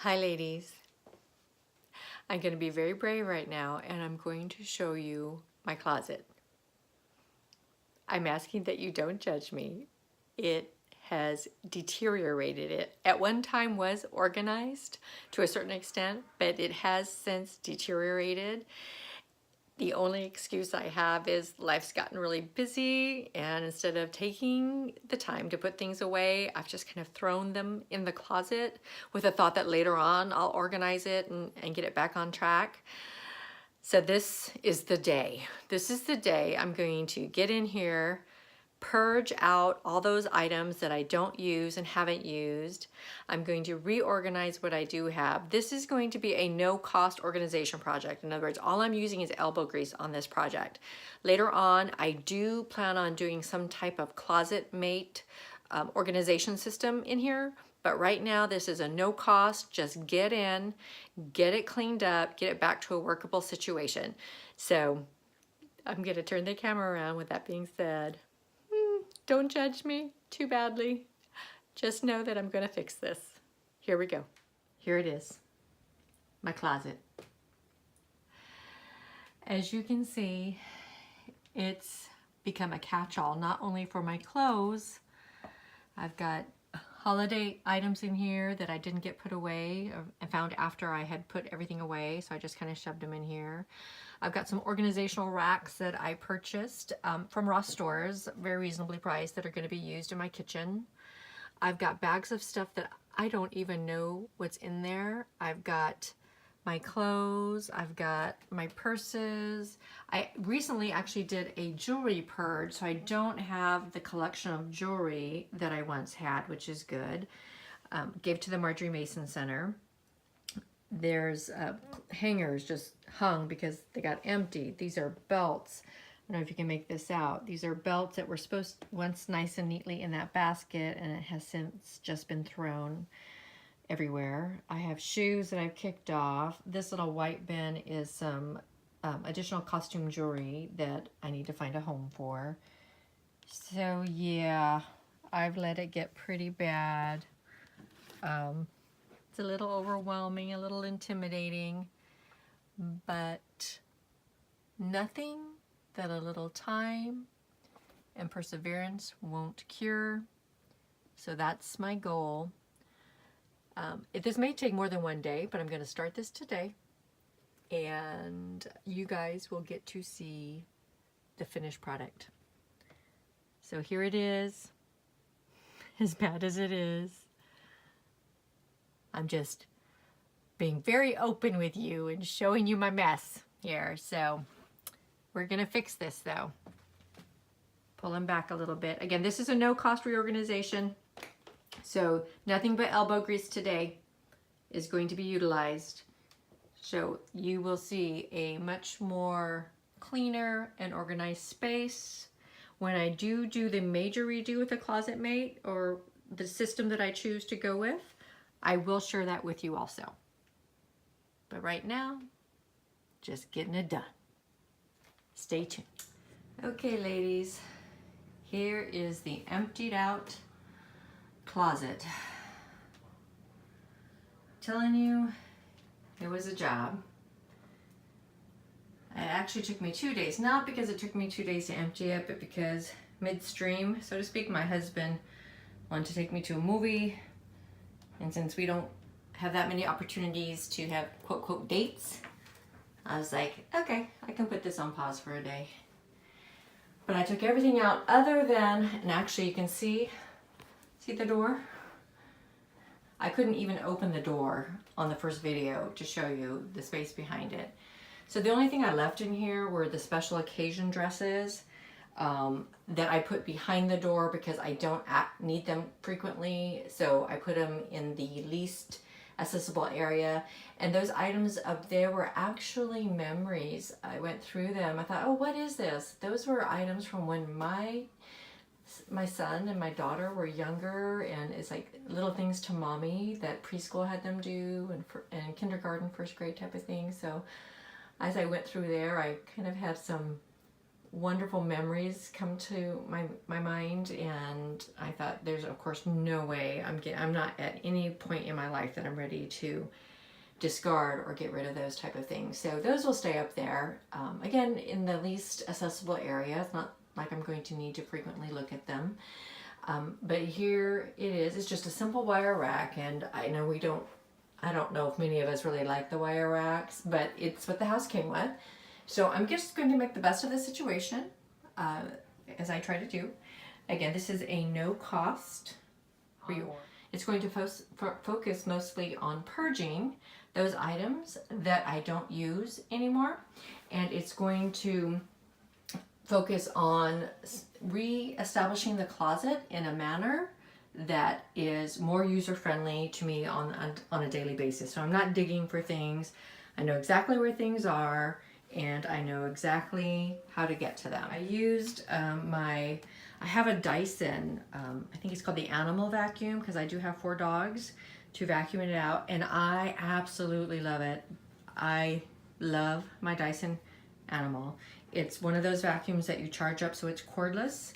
Hi ladies. I'm going to be very brave right now and I'm going to show you my closet. I'm asking that you don't judge me. It has deteriorated. It at one time was organized to a certain extent, but it has since deteriorated. The only excuse I have is life's gotten really busy, and instead of taking the time to put things away, I've just kind of thrown them in the closet with a thought that later on I'll organize it and get it back on track. So this is the day. This is the day I'm going to get in here, purge out all those items that I don't use and haven't used. I'm going to reorganize what I do have. This is going to be a no-cost organization project. In other words, all I'm using is elbow grease on this project. Later on, I do plan on doing some type of closet mate organization system in here. But right now, this is a no cost, just get in, get it cleaned up, get it back to a workable situation. So I'm gonna turn the camera around with that being said. Don't judge me too badly. Just know that I'm gonna fix this. Here we go. Here it is, my closet. As you can see, it's become a catch-all, not only for my clothes. I've got holiday items in here that I didn't get put away. I found after I had put everything away, so I just kind of shoved them in here. I've got some organizational racks that I purchased from Ross Stores, very reasonably priced, that are going to be used in my kitchen. I've got bags of stuff that I don't even know what's in there. I've got my clothes, I've got my purses. I recently actually did a jewelry purge, so I don't have the collection of jewelry that I once had, which is good. Gave to the Marjorie Mason Center. There's hangers just hung because they got empty. These are belts. I don't know if you can make this out. These are belts that were supposed to once nice and neatly in that basket, and it has since just been thrown everywhere. I have shoes that I've kicked off. This little white bin is some additional costume jewelry that I need to find a home for. So yeah, I've let it get pretty bad. It's a little overwhelming, a little intimidating, but nothing that a little time and perseverance won't cure. So that's my goal. This may take more than one day, but I'm going to start this today, and you guys will get to see the finished product. So here it is, as bad as it is. I'm just being very open with you and showing you my mess here. So we're going to fix this though. Pulling back a little bit. Again, this is a no-cost reorganization. So nothing but elbow grease today is going to be utilized. So you will see a much more cleaner and organized space. When I do the major redo with the Closet Mate or the system that I choose to go with, I will share that with you also. But right now, just getting it done. Stay tuned. Okay, ladies, here is the emptied out closet. Telling you, it was a job. It actually took me 2 days, not because it took me 2 days to empty it, but because midstream, so to speak, my husband wanted to take me to a movie, and since we don't have that many opportunities to have quote quote dates, I was like, okay, I can put this on pause for a day. But I took everything out other than, and actually you can see the door? I couldn't even open the door on the first video to show you the space behind it. So the only thing I left in here were the special occasion dresses that I put behind the door because I don't need them frequently. So I put them in the least accessible area. And those items up there were actually memories. I went through them. I thought, oh, what is this? Those were items from when my son and my daughter were younger, and it's like little things to mommy that preschool had them do, and kindergarten, first grade type of thing. So as I went through there, I kind of have some wonderful memories come to my mind, and I thought there's of course no way I'm not at any point in my life that I'm ready to discard or get rid of those type of things. So those will stay up there, again, in the least accessible area. It's not like I'm going to need to frequently look at them. But here it is. It's just a simple wire rack, and I know I don't know if many of us really like the wire racks, but it's what the house came with. So I'm just going to make the best of the situation, as I try to do. Again, this is a no cost reorder. It's going to focus mostly on purging those items that I don't use anymore, and it's going to focus on re-establishing the closet in a manner that is more user-friendly to me on a daily basis. So I'm not digging for things. I know exactly where things are, and I know exactly how to get to them. I used I have a Dyson, I think it's called the Animal Vacuum, because I do have 4 dogs, to vacuum it out, and I absolutely love it. I love my Dyson Animal. It's one of those vacuums that you charge up, so it's cordless,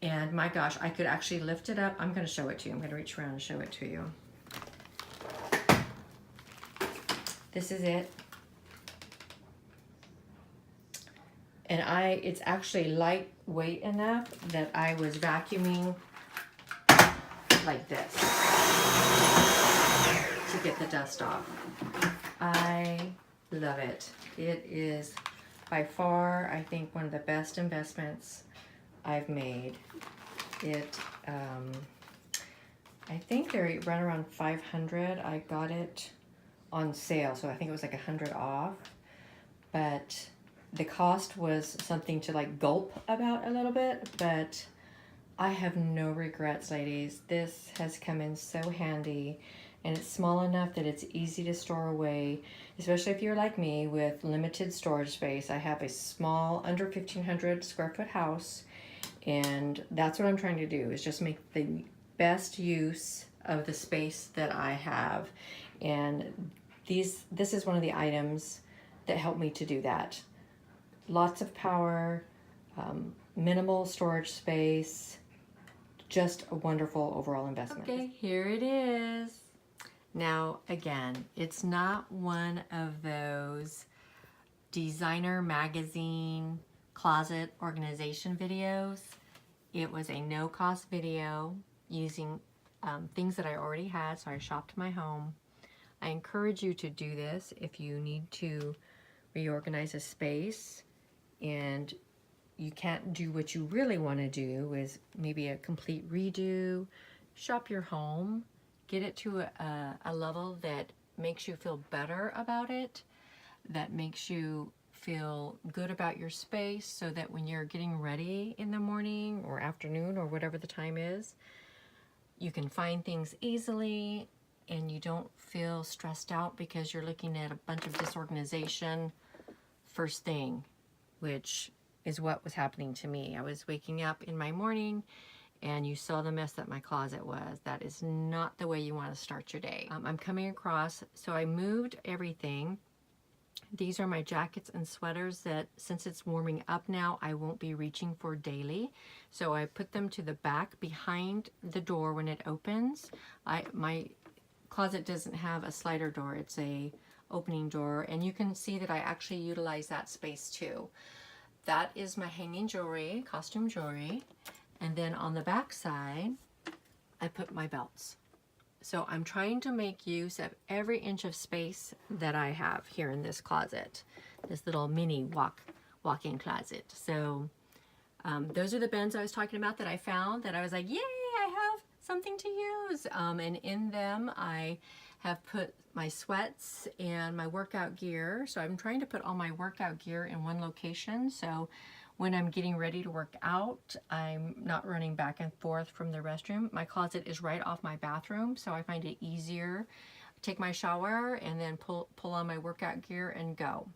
and my gosh, I could actually lift it up. I'm going to show it to you. I'm going to reach around and show it to you. This is it. And it's actually lightweight enough that I was vacuuming like this to get the dust off. I love it. It is by far, I think, one of the best investments I've made. It, I think they run around $500. I got it on sale, so I think it was like $100 off. But the cost was something to like gulp about a little bit, but I have no regrets, ladies. This has come in so handy, and it's small enough that it's easy to store away, especially if you're like me with limited storage space. I have a small, under 1,500 square foot house, and that's what I'm trying to do, is just make the best use of the space that I have. And this is one of the items that help me to do that. Lots of power, minimal storage space, just a wonderful overall investment. Okay, here it is. Now, again, it's not one of those designer magazine closet organization videos. It was a no-cost video using things that I already had, so I shopped my home. I encourage you to do this if you need to reorganize a space and you can't do what you really want to do, is maybe a complete redo. Shop your home, get it to a level that makes you feel better about it, that makes you feel good about your space, so that when you're getting ready in the morning or afternoon or whatever the time is, you can find things easily and you don't feel stressed out because you're looking at a bunch of disorganization first thing, which is what was happening to me. I was waking up in my morning and you saw the mess that my closet was. That is not the way you want to start your day. I'm coming across, so I moved everything. These are my jackets and sweaters that, since it's warming up now, I won't be reaching for daily. So I put them to the back behind the door when it opens. My closet doesn't have a slider door, it's a opening door, and you can see that I actually utilize that space too. That is my hanging jewelry, costume jewelry, and then on the back side I put my belts. So I'm trying to make use of every inch of space that I have here in this closet, this little mini walk-in closet. So those are the bins I was talking about that I found, that I was like, yay, I have something to use. And in them I have put my sweats and my workout gear. So I'm trying to put all my workout gear in one location, so when I'm getting ready to work out, I'm not running back and forth from the restroom. My closet is right off my bathroom, so I find it easier. Take my shower and then pull on my workout gear and go.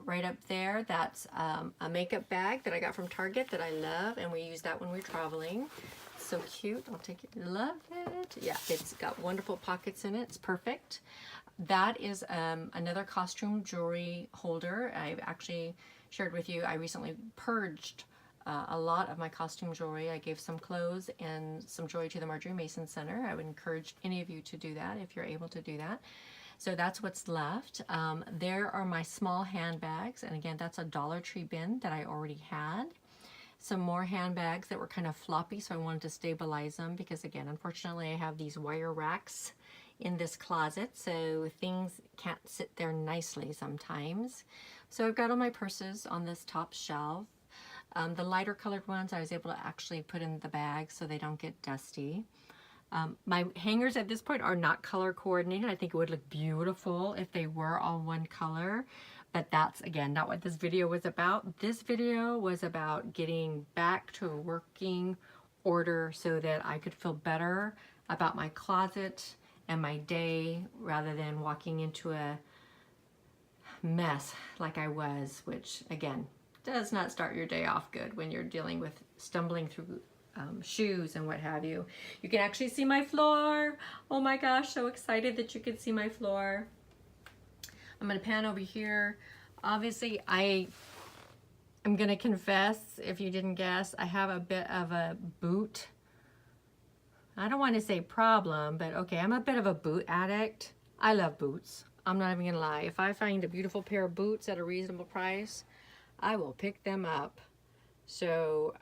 Right up there, that's a makeup bag that I got from Target that I love, and we use that when we're traveling. It's so cute. I'll take it. Love it. Yeah, it's got wonderful pockets in it. It's perfect. That is another costume jewelry holder. I've actually shared with you, I recently purged a lot of my costume jewelry. I gave some clothes and some jewelry to the Marjorie Mason Center. I would encourage any of you to do that if you're able to do that. So that's what's left. There are my small handbags, and again, that's a Dollar Tree bin that I already had. Some more handbags that were kind of floppy, so I wanted to stabilize them because, again, unfortunately, I have these wire racks in this closet, so things can't sit there nicely sometimes. So I've got all my purses on this top shelf. The lighter colored ones I was able to actually put in the bag so they don't get dusty. My hangers at this point are not color coordinated. I think it would look beautiful if they were all one color, but that's, again, not what this video was about. This video was about getting back to a working order so that I could feel better about my closet and my day rather than walking into a mess like I was, which, again, does not start your day off good when you're dealing with stumbling through shoes and what have you. You can actually see my floor. Oh my gosh, so excited that you could see my floor. I'm gonna pan over here. Obviously, I'm gonna confess, if you didn't guess, I have a bit of a boot. I don't want to say problem, but okay, I'm a bit of a boot addict. I love boots. I'm not even gonna lie. If I find a beautiful pair of boots at a reasonable price, I will pick them up. So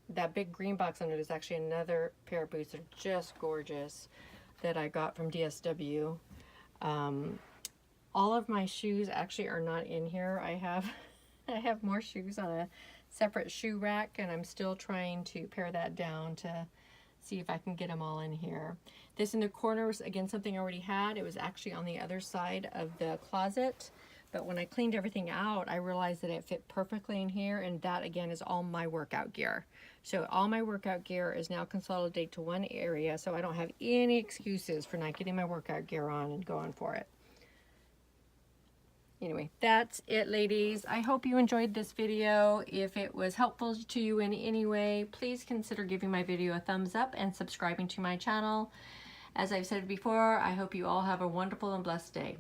that big green box under is actually another pair of boots that are just gorgeous that I got from DSW. All of my shoes actually are not in here. I have more shoes on a separate shoe rack, and I'm still trying to pare that down to see if I can get them all in here. This in the corner was, again, something I already had. It was actually on the other side of the closet. But when I cleaned everything out, I realized that it fit perfectly in here, and that, again, is all my workout gear. So all my workout gear is now consolidated to one area, so I don't have any excuses for not getting my workout gear on and going for it. Anyway, that's it, ladies. I hope you enjoyed this video. If it was helpful to you in any way, please consider giving my video a thumbs up and subscribing to my channel. As I've said before, I hope you all have a wonderful and blessed day.